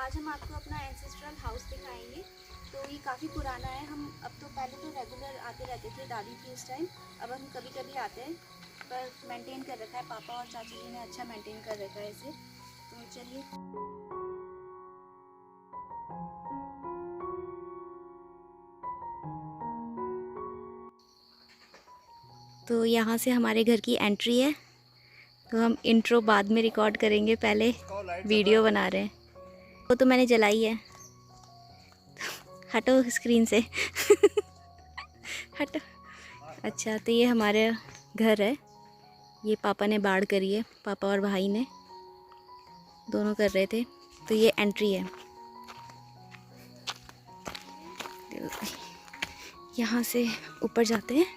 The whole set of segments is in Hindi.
आज हम आपको अपना एंसेस्ट्रल हाउस दिखाएंगे। तो ये काफ़ी पुराना है। हम अब तो पहले तो रेगुलर आते रहते थे दादी थी उस टाइम, अब हम कभी कभी आते हैं, पर मेंटेन कर रखा है पापा और चाची जी ने, अच्छा मेंटेन कर रखा है इसे। तो चलिए। तो यहाँ से हमारे घर की एंट्री है। तो हम इंट्रो बाद में रिकॉर्ड करेंगे, पहले वीडियो बना रहे हैं। वो तो मैंने जलाई है। हटो स्क्रीन से। हटो। अच्छा, तो ये हमारे घर है। ये पापा ने बाड़ करी है, पापा और भाई ने दोनों कर रहे थे। तो ये एंट्री है। यहाँ से ऊपर जाते हैं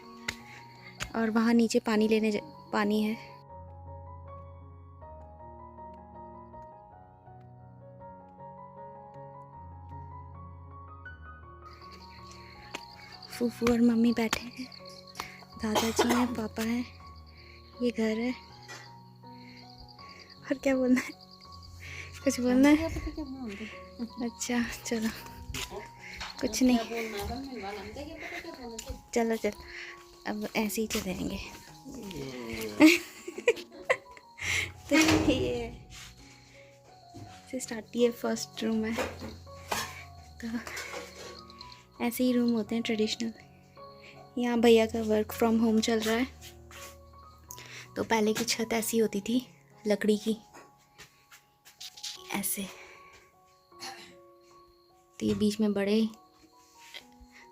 और वहाँ नीचे पानी है। फूफू और मम्मी बैठे हैं, दादाजी हैं, पापा हैं, ये घर है। और क्या बोलना है? कुछ बोलना है? अच्छा चलो, कुछ नहीं। चलो चल, अब ऐसे ही चलेंगे। तो ये से स्टार्ट, ये फर्स्ट रूम है। तो ऐसे ही रूम होते हैं ट्रेडिशनल। यहाँ भैया का वर्क फ्रॉम होम चल रहा है। तो पहले की छत ऐसी होती थी, लकड़ी की, ऐसे। तो ये बीच में बड़े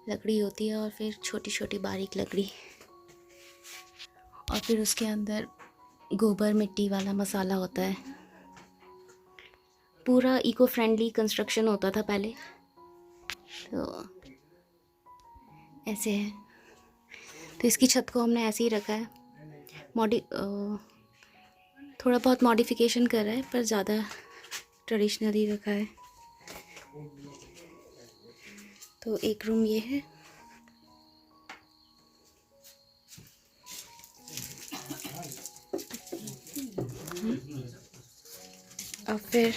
लकड़ी होती है और फिर छोटी छोटी बारीक लकड़ी, और फिर उसके अंदर गोबर मिट्टी वाला मसाला होता है। पूरा इको फ्रेंडली कंस्ट्रक्शन होता था पहले। तो ऐसे है। तो इसकी छत को हमने ऐसे ही रखा है। थोड़ा बहुत मॉडिफिकेशन कर रहा है, पर ज़्यादा ट्रेडिशनली रखा है। तो एक रूम ये है। और फिर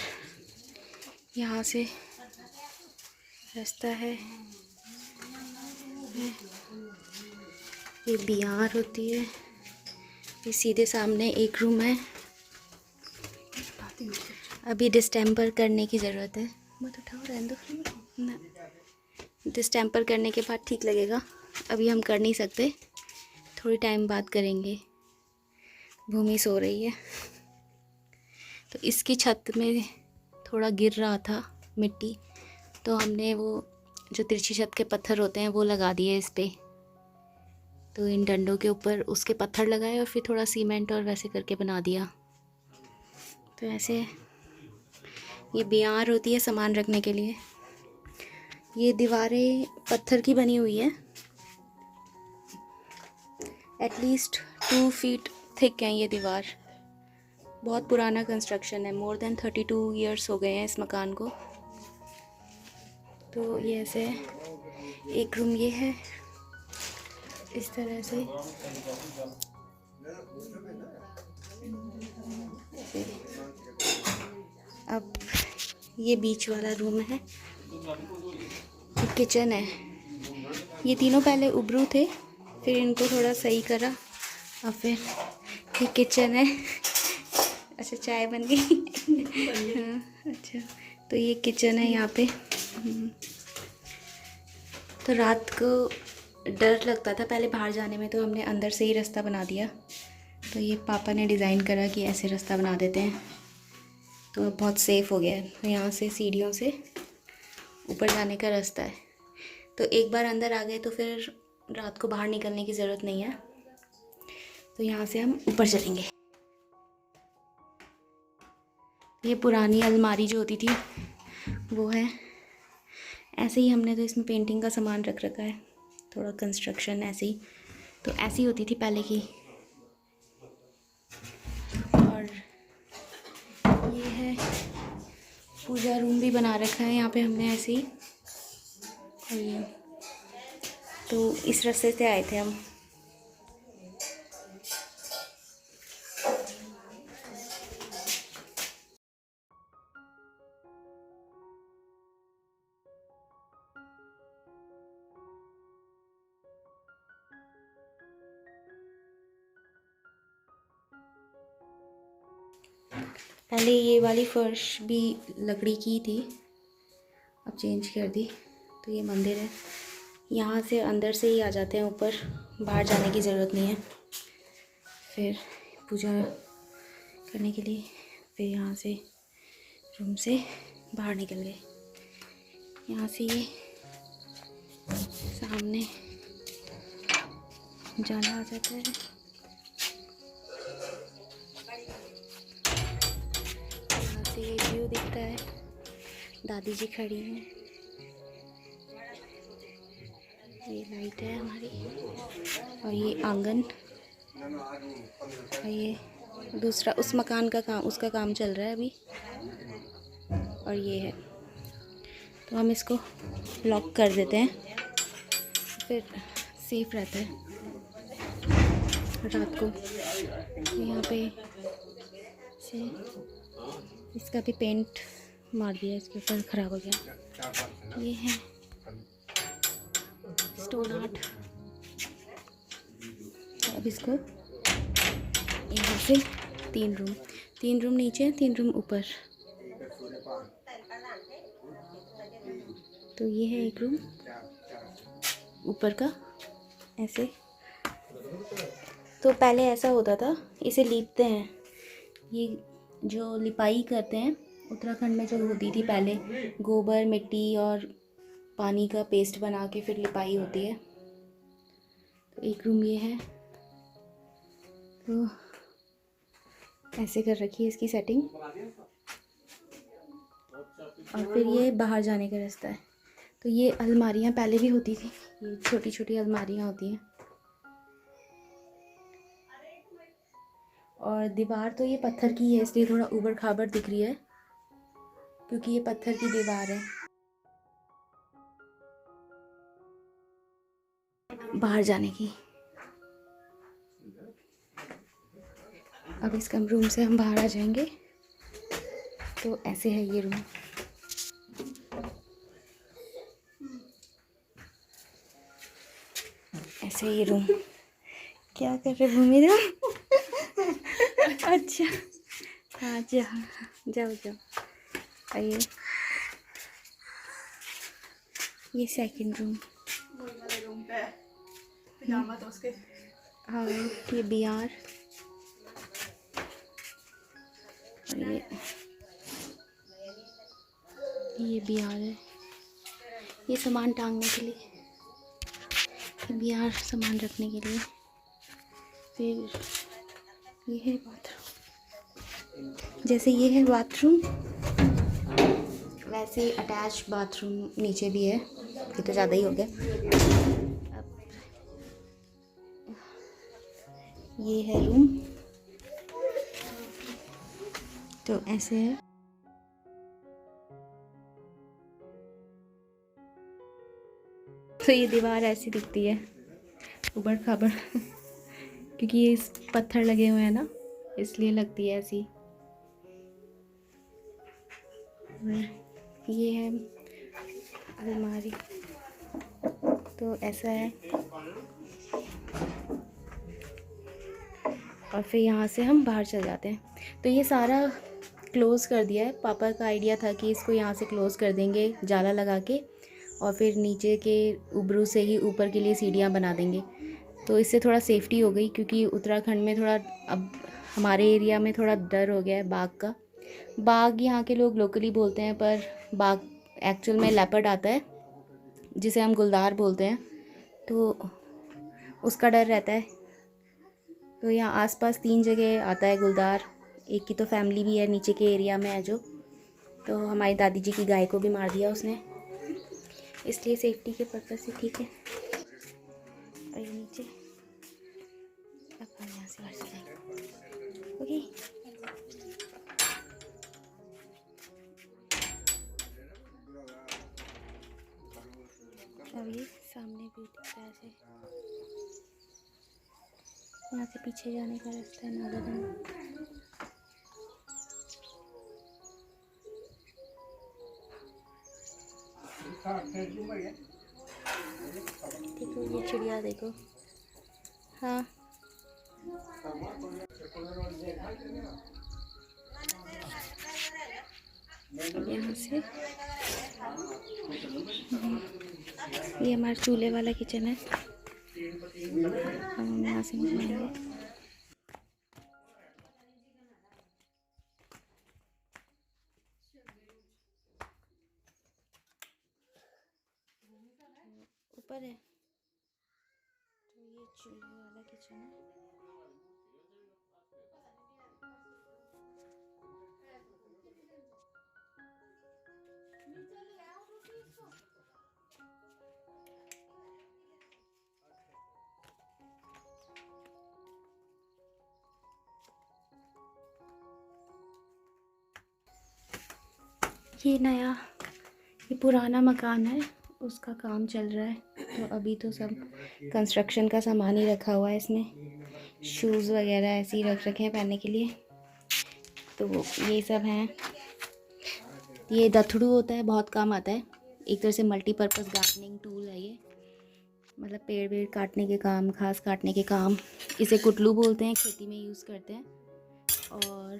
यहाँ से रास्ता है। ये बिहार होती है। ये सीधे सामने एक रूम है। अभी डिस्टेम्पर करने की ज़रूरत है। मत उठाओ, रहने दो ना। डिस्टेम्पर करने के बाद ठीक लगेगा। अभी हम कर नहीं सकते, थोड़ी टाइम बाद करेंगे। भूमि सो रही है। तो इसकी छत में थोड़ा गिर रहा था मिट्टी, तो हमने वो जो तिरछी छत के पत्थर होते हैं वो लगा दिए इस पे। तो इन डंडों के ऊपर उसके पत्थर लगाए और फिर थोड़ा सीमेंट और वैसे करके बना दिया। तो ऐसे ये बियार होती है सामान रखने के लिए। ये दीवारें पत्थर की बनी हुई है। एटलीस्ट 2 फीट थिक है ये दीवार। बहुत पुराना कंस्ट्रक्शन है, मोर देन 32 ईयर्स हो गए हैं इस मकान को। तो ये ऐसे है। एक रूम ये है इस तरह से। अब ये बीच वाला रूम है, ये किचन है। ये तीनों पहले उबरू थे, फिर इनको थोड़ा सही करा और फिर ये किचन है। अच्छा, चाय बन गई। हाँ अच्छा, तो ये किचन है यहाँ पे। तो रात को डर लगता था पहले बाहर जाने में, तो हमने अंदर से ही रास्ता बना दिया। तो ये पापा ने डिज़ाइन करा कि ऐसे रास्ता बना देते हैं, तो बहुत सेफ़ हो गया है। तो यहाँ से सीढ़ियों से ऊपर जाने का रास्ता है। तो एक बार अंदर आ गए तो फिर रात को बाहर निकलने की ज़रूरत नहीं है। तो यहाँ से हम ऊपर चलेंगे। ये पुरानी अलमारी जो होती थी वो है। ऐसे ही हमने तो इसमें पेंटिंग का सामान रख रखा है, थोड़ा कंस्ट्रक्शन ऐसे ही। तो ऐसी होती थी पहले की। और ये है पूजा रूम भी बना रखा है यहाँ पे हमने ऐसे ही। और ये तो इस रास्ते से आए थे हम। पहले ये वाली फर्श भी लकड़ी की थी, अब चेंज कर दी। तो ये मंदिर है, यहाँ से अंदर से ही आ जाते हैं ऊपर, बाहर जाने की ज़रूरत नहीं है। फिर पूजा करने के लिए फिर यहाँ से रूम से बाहर निकल गए। यहाँ से ये सामने जाना आ जाता है। यहाँ से ये व्यू दिखता है, दादी जी खड़ी हैं, ये लाइट है हमारी, और ये आंगन, और ये दूसरा उस मकान का काम, उसका काम चल रहा है अभी, और ये है। तो हम इसको लॉक कर देते हैं, फिर सेफ रहता है रात को। यहाँ पे से इसका भी पेंट मार दिया, इसके ऊपर ख़राब हो गया। ये है स्टोन आर्ट। अब इसको यहाँ से 3 रूम नीचे, 3 रूम ऊपर। तो ये है एक रूम ऊपर का, ऐसे। तो पहले ऐसा होता था, इसे लीपते हैं, ये जो लिपाई करते हैं उत्तराखंड में जो होती थी पहले, गोबर मिट्टी और पानी का पेस्ट बना के फिर लिपाई होती है। तो एक रूम ये है, तो ऐसे कर रखी है इसकी सेटिंग। और फिर ये बाहर जाने का रास्ता है। तो ये अलमारियाँ पहले भी होती थी, ये छोटी छोटी अलमारियाँ होती हैं। और दीवार तो ये पत्थर की है, इसलिए थोड़ा ऊबड़ खाबड़ दिख रही है, क्योंकि ये पत्थर की दीवार है। बाहर जाने की, अब इस कम रूम से हम बाहर आ जाएंगे। तो ऐसे है ये रूम। ऐसे ये रूम। क्या कर रहे भूमि राम? अच्छा हाँ, जाओ जाओ। आइए, ये सेकंड रूम। हाँ, ये बिहार, और ये बिहार है, ये सामान टांगने के लिए, ये बिहार सामान रखने के लिए। फिर ये है बाथरूम, जैसे ये है बाथरूम वैसे अटैच बाथरूम नीचे भी है। ये तो ज़्यादा ही हो गया। अब ये है रूम, तो ऐसे है। तो ये दीवार ऐसी दिखती है, ऊबड़ खाबड़ क्योंकि ये पत्थर लगे हुए हैं ना, इसलिए लगती है ऐसी। ये है अलमारी, तो ऐसा है। और फिर यहाँ से हम बाहर चल जाते हैं। तो ये सारा क्लोज़ कर दिया है। पापा का आइडिया था कि इसको यहाँ से क्लोज़ कर देंगे जाला लगा के, और फिर नीचे के ऊबरू से ही ऊपर के लिए सीढ़ियाँ बना देंगे। तो इससे थोड़ा सेफ्टी हो गई, क्योंकि उत्तराखंड में थोड़ा, अब हमारे एरिया में थोड़ा डर हो गया है बाघ का। बाघ यहाँ के लोग लोकली बोलते हैं, पर बाघ एक्चुअल में लेपर्ड आता है, जिसे हम गुलदार बोलते हैं, तो उसका डर रहता है। तो यहाँ आसपास 3 जगह आता है गुलदार, एक की तो फैमिली भी है नीचे के एरिया में है जो। तो हमारी दादी जी की गाय को भी मार दिया उसने, इसलिए सेफ्टी के पर्पज़ से ठीक है। और ये नीचे, अब हम यहाँ से बाहर चलेंगे। ओके, अब ये सामने भी दिखता है ऐसे। यहाँ से पीछे जाने का रास्ता है नागाबंद। देखो ये चिड़िया देखो। हाँ अब यहाँ से ये हमारा चूल्हे वाला किचन है। हम यहाँ से निकलेंगे। ऊपर है तो ये चूल्हे वाला किचन है। ये पुराना मकान है, उसका काम चल रहा है। तो अभी तो सब कंस्ट्रक्शन का सामान ही रखा हुआ है इसमें। शूज़ वगैरह ऐसे ही रख रखे हैं पहनने के लिए। तो ये सब हैं। ये दथड़ू होता है, बहुत काम आता है। एक तरह से मल्टीपर्पज़ गार्डनिंग टूल है ये। मतलब पेड़ वेड़ काटने के काम, घास काटने के काम। इसे कुटलू बोलते हैं, खेती में यूज़ करते हैं। और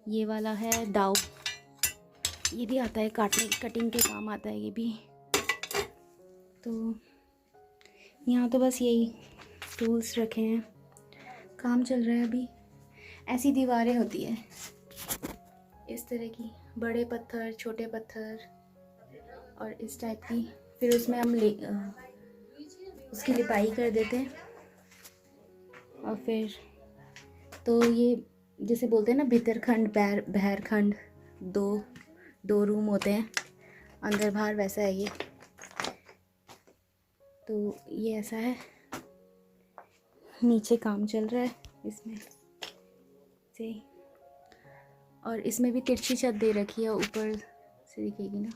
ये वाला है दाव, ये भी आता है कटिंग के काम आता है ये भी। तो यहाँ तो बस यही टूल्स रखे हैं, काम चल रहा है अभी। ऐसी दीवारें होती है इस तरह की, बड़े पत्थर छोटे पत्थर और इस टाइप की। फिर उसमें हम उसकी लिपाई कर देते हैं। और फिर तो ये जैसे बोलते हैं ना भितरखंड बहरखंड, दो रूम होते हैं अंदर बाहर, वैसा है ये। तो ये ऐसा है, नीचे काम चल रहा है इसमें से। और इसमें भी तिरछी छत दे रखी है, ऊपर से दिखेगी ना।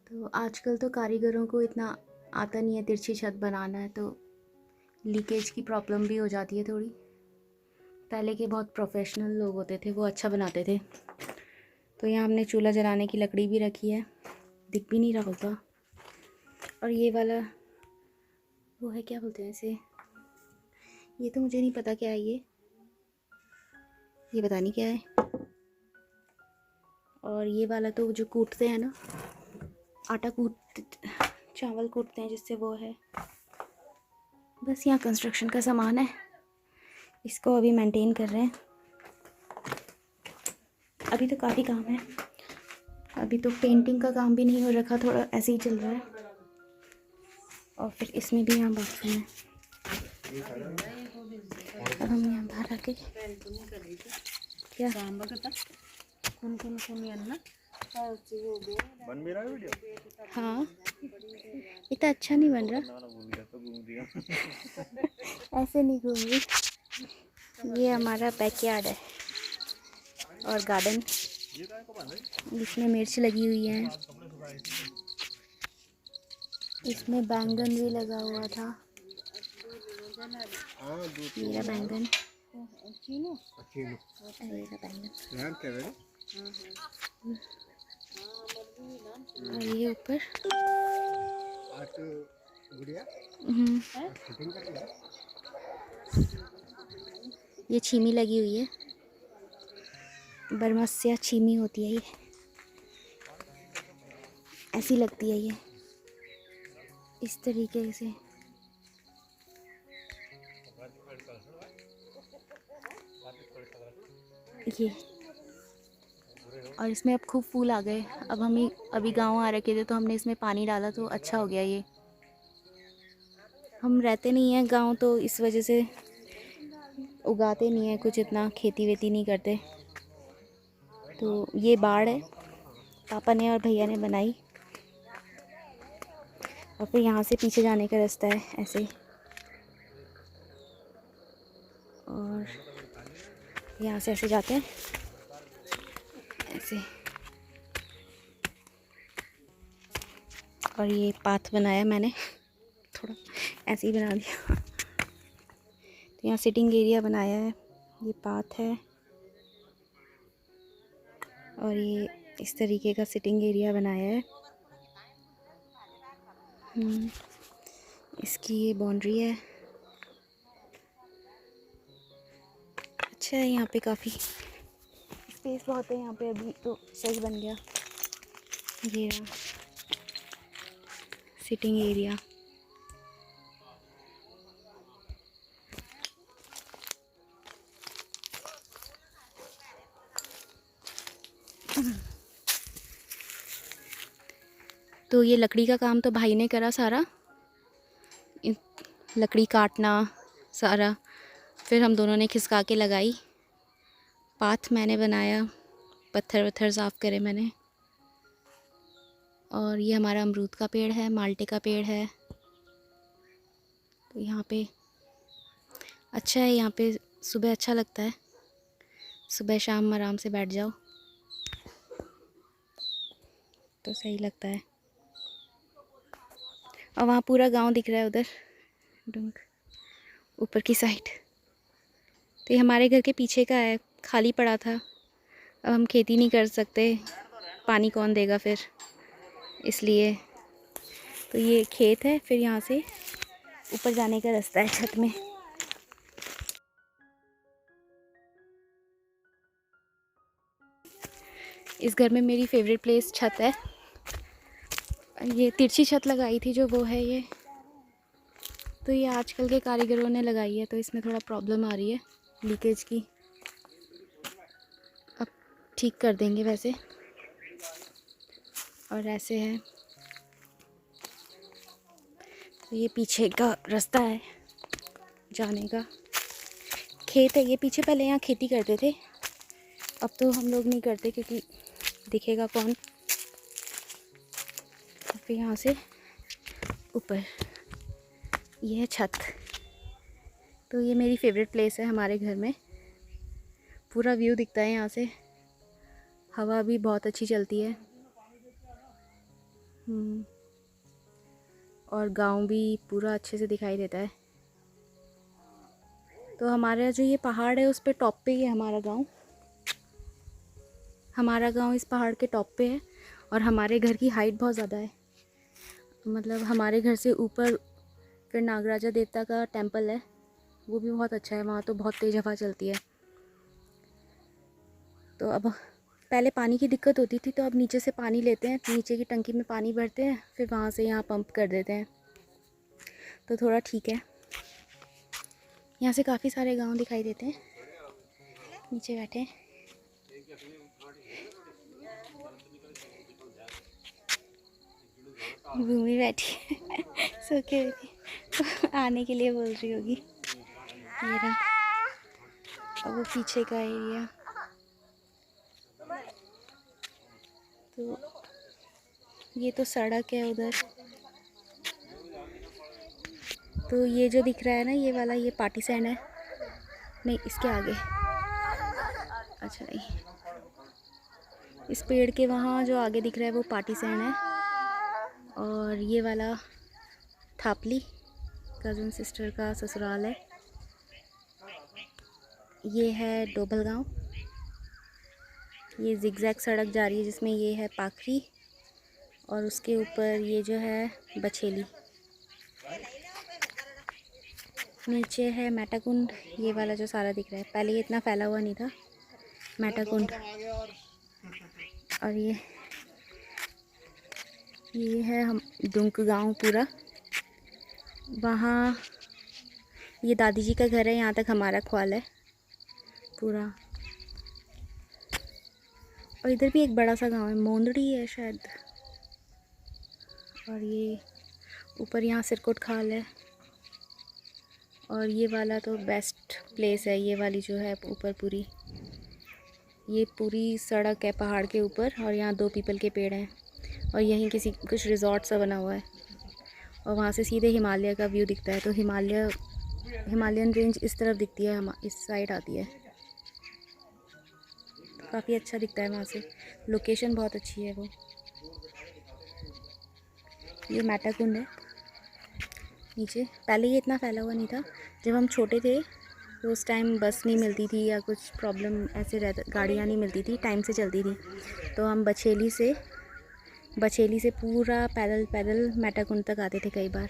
तो आजकल तो कारीगरों को इतना आता नहीं है तिरछी छत बनाना है, तो लीकेज की प्रॉब्लम भी हो जाती है थोड़ी। पहले के बहुत प्रोफेशनल लोग होते थे, वो अच्छा बनाते थे। तो यहाँ हमने चूल्हा जलाने की लकड़ी भी रखी है, दिख भी नहीं रहा होगा। और ये वाला वो है, क्या बोलते हैं इसे, ये तो मुझे नहीं पता क्या है ये पता नहीं क्या है। और ये वाला तो जो कूटते हैं ना, चावल कूटते हैं जिससे, वो है। बस यहाँ कंस्ट्रक्शन का सामान है, इसको अभी मेंटेन कर रहे हैं। अभी तो काफ़ी काम है, अभी तो पेंटिंग का काम भी नहीं हो रखा, थोड़ा ऐसे ही चल रहा है। और फिर इसमें भी यहाँ बाथरूम है। अब हम यहाँ बाहर आके क्या बन भी रहा है वीडियो? हाँ, इतना अच्छा नहीं बन रहा। ऐसे नहीं घूम रही। ये हमारा बैकयार्ड है और गार्डन, इसमें मिर्च लगी हुई है, इसमें बैंगन भी लगा हुआ था। मेरा बैंगन, और ये ऊपर ये छीमी लगी हुई है, बरमसिया छीमी होती है ये, ऐसी लगती है ये इस तरीके से। ये और इसमें अब खूब फूल आ गए। अब हम अभी गांव आ रखे थे तो हमने इसमें पानी डाला तो अच्छा हो गया। ये हम रहते नहीं हैं गांव, तो इस वजह से उगाते नहीं हैं कुछ, इतना खेती वेती नहीं करते। तो ये बाड़ है, पापा ने और भैया ने बनाई। और फिर यहाँ से पीछे जाने का रास्ता है ऐसे, और यहाँ से ऐसे जाते हैं ऐसे। और ये पाथ बनाया मैंने, थोड़ा ऐसे ही बना दिया। तो यहाँ सिटिंग एरिया बनाया है, ये पाथ है। और ये इस तरीके का सिटिंग एरिया बनाया है। इसकी ये बाउंड्री है। अच्छा है यहाँ पे काफ़ी, स्पेस बहुत है यहाँ पे, अभी तो सही बन गया। ये रहा सिटिंग एरिया। तो ये लकड़ी का काम तो भाई ने करा सारा, लकड़ी काटना सारा, फिर हम दोनों ने खिसका के लगाई। पाथ मैंने बनाया, पत्थर वत्थर साफ़ करे मैंने। और ये हमारा अमरूद का पेड़ है, माल्टे का पेड़ है। तो यहाँ पे अच्छा है, यहाँ पे सुबह अच्छा लगता है, सुबह शाम आराम से बैठ जाओ तो सही लगता है। और वहाँ पूरा गांव दिख रहा है उधर डूंग ऊपर की साइड। तो ये हमारे घर के पीछे का है, खाली पड़ा था। अब हम खेती नहीं कर सकते, पानी कौन देगा फिर, इसलिए। तो ये खेत है, फिर यहाँ से ऊपर जाने का रास्ता है छत में। इस घर में मेरी फेवरेट प्लेस छत है। ये तिरछी छत लगाई थी जो, वो है ये। तो ये आजकल के कारीगरों ने लगाई है, तो इसमें थोड़ा प्रॉब्लम आ रही है लीकेज की। अब ठीक कर देंगे वैसे। और ऐसे है, तो ये पीछे का रास्ता है जाने का। खेत है ये पीछे, पहले यहाँ खेती करते थे, अब तो हम लोग नहीं करते क्योंकि दिखेगा कौन। फिर यहाँ से ऊपर ये है छत। तो ये मेरी फेवरेट प्लेस है हमारे घर में, पूरा व्यू दिखता है यहाँ से, हवा भी बहुत अच्छी चलती है। और गांव भी पूरा अच्छे से दिखाई देता है। तो हमारा जो ये पहाड़ है उस पे टॉप पे ही है हमारा गांव। हमारा गांव इस पहाड़ के टॉप पे है और हमारे घर की हाइट बहुत ज़्यादा है। मतलब हमारे घर से ऊपर फिर नागराजा देवता का टेंपल है, वो भी बहुत अच्छा है। वहाँ तो बहुत तेज़ हवा चलती है। तो अब पहले पानी की दिक्कत होती थी, तो अब नीचे से पानी लेते हैं, नीचे की टंकी में पानी भरते हैं, फिर वहाँ से यहाँ पंप कर देते हैं, तो थोड़ा ठीक है। यहाँ से काफ़ी सारे गांव दिखाई देते हैं। नीचे बैठे हैं, भूमि बैठी है सो के आने के लिए बोल रही होगी। ये रहा, और वो पीछे का एरिया। तो ये तो सड़क है उधर। तो ये जो दिख रहा है ना, ये वाला, ये पार्टी सैंड है। नहीं, इसके आगे, अच्छा नहीं, इस पेड़ के वहाँ जो आगे दिख रहा है वो पार्टी सैंड है। और ये वाला थापली, कज़न सिस्टर का ससुराल है। ये है डोबल गांव। ये जिगजैग सड़क जा रही है जिसमें ये है पाखरी, और उसके ऊपर ये जो है बछेली। नीचे है मैटाकुंड, ये वाला जो सारा दिख रहा है। पहले ये इतना फैला हुआ नहीं था, मैटाकुंड। और ये है हम डुंक गांव पूरा। वहाँ ये दादी जी का घर है, यहाँ तक हमारा ख्वाल है पूरा। और इधर भी एक बड़ा सा गांव है, मोंदड़ी है शायद। और ये ऊपर यहाँ सिरकोट खाल है। और ये वाला तो बेस्ट प्लेस है, ये वाली जो है ऊपर पूरी, ये पूरी सड़क है पहाड़ के ऊपर, और यहाँ 2 पीपल के पेड़ हैं। और यहीं कुछ रिजॉर्ट सा बना हुआ है, और वहाँ से सीधे हिमालय का व्यू दिखता है। तो हिमालयन रेंज इस तरफ दिखती है, हम इस साइड आती है, तो काफ़ी अच्छा दिखता है वहाँ से। लोकेशन बहुत अच्छी है वो। ये मैटाकुंड है नीचे। पहले ये इतना फैला हुआ नहीं था, जब हम छोटे थे तो उस टाइम बस नहीं मिलती थी या कुछ प्रॉब्लम ऐसे रहता, गाड़ियाँ नहीं मिलती थी, टाइम से चलती थी। तो हम बछेली से पूरा पैदल मैटाकुंड तक आते थे कई बार,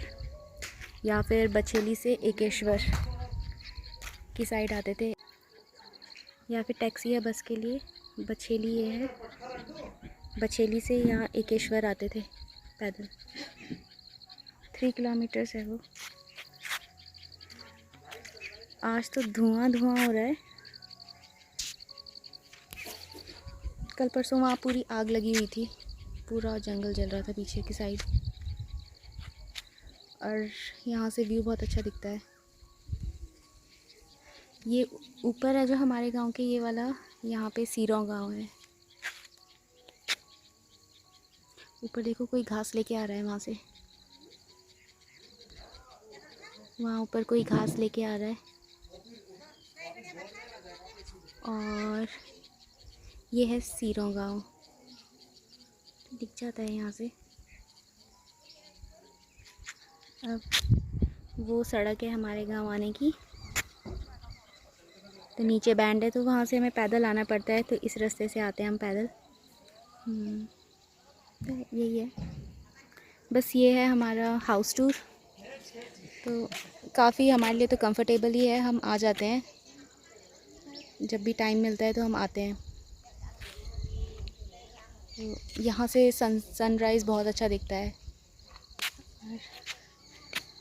या फिर बछेली से एकेश्वर की साइड आते थे, या फिर टैक्सी या बस के लिए बछेली ये है। बछेली से यहाँ एकेश्वर आते थे पैदल। 3 किलोमीटर्स है वो। आज तो धुआं धुआं हो रहा है। कल परसों वहाँ पूरी आग लगी हुई थी, पूरा जंगल जल रहा था पीछे की साइड। और यहाँ से व्यू बहुत अच्छा दिखता है। ये ऊपर है जो हमारे गांव के, ये वाला यहाँ पे सीरों गांव है। ऊपर देखो कोई घास लेके आ रहा है वहाँ से, वहाँ ऊपर कोई घास लेके आ रहा है। और ये है सीरों गांव, दिख जाता है यहाँ से। अब वो सड़क है हमारे गांव आने की, तो नीचे बैंड है तो वहाँ से हमें पैदल आना पड़ता है, तो इस रास्ते से आते हैं हम पैदल। तो यही है, बस ये है हमारा हाउस टूर। तो काफ़ी हमारे लिए तो कंफर्टेबल ही है, हम आ जाते हैं जब भी टाइम मिलता है तो हम आते हैं। तो यहाँ से सनराइज़ बहुत अच्छा दिखता है।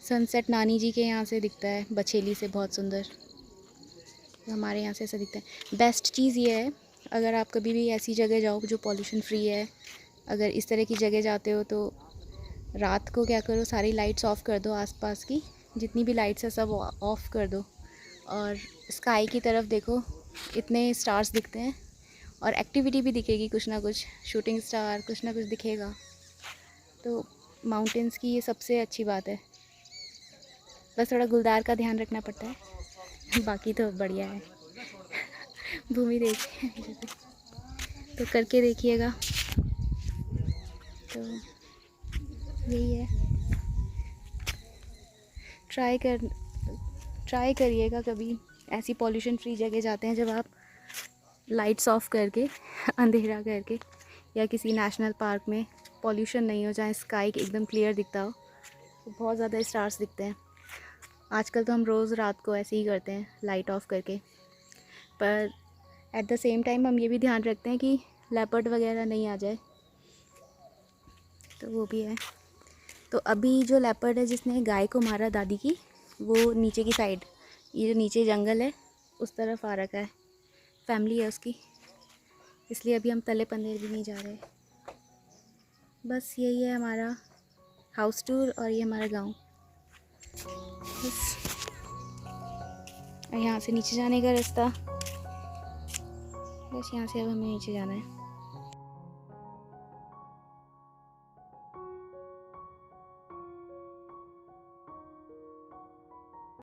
सनसेट नानी जी के यहाँ से दिखता है, बछेली से बहुत सुंदर। तो हमारे यहाँ से ऐसा दिखता है। बेस्ट चीज़ ये है, अगर आप कभी भी ऐसी जगह जाओ जो पॉल्यूशन फ्री है, अगर इस तरह की जगह जाते हो तो रात को क्या करो, सारी लाइट्स ऑफ़ कर दो, आसपास की जितनी भी लाइट्स है सब ऑफ़ कर दो, और स्काई की तरफ देखो, इतने स्टार्स दिखते हैं। और एक्टिविटी भी दिखेगी, कुछ ना कुछ शूटिंग स्टार, कुछ ना कुछ दिखेगा। तो माउंटेंस की ये सबसे अच्छी बात है। बस थोड़ा गुलदार का ध्यान रखना पड़ता है, बाकी तो बढ़िया है। भूमि देखिए, तो करके देखिएगा। तो यही है, ट्राई करिएगा कभी ऐसी पॉल्यूशन फ्री जगह जाते हैं जब आप लाइट्स ऑफ करके अंधेरा करके, या किसी नेशनल पार्क में पॉल्यूशन नहीं हो, जहाँ स्काई एकदम क्लियर दिखता हो, तो बहुत ज़्यादा स्टार्स दिखते हैं। आजकल तो हम रोज़ रात को ऐसे ही करते हैं लाइट ऑफ करके, पर एट द सेम टाइम हम ये भी ध्यान रखते हैं कि लेपर्ड वगैरह नहीं आ जाए, तो वो भी है। तो अभी जो लेपर्ड है जिसने गाय को मारा दादी की, वो नीचे की साइड, ये जो नीचे जंगल है उस तरफ आ रखा है, फैमिली है उसकी, इसलिए अभी हम तले पंदेर भी नहीं जा रहे। बस यही है हमारा हाउस टूर, और ये हमारा गांव। बस यहाँ से नीचे जाने का रास्ता, बस यहाँ से अब हमें नीचे जाना है।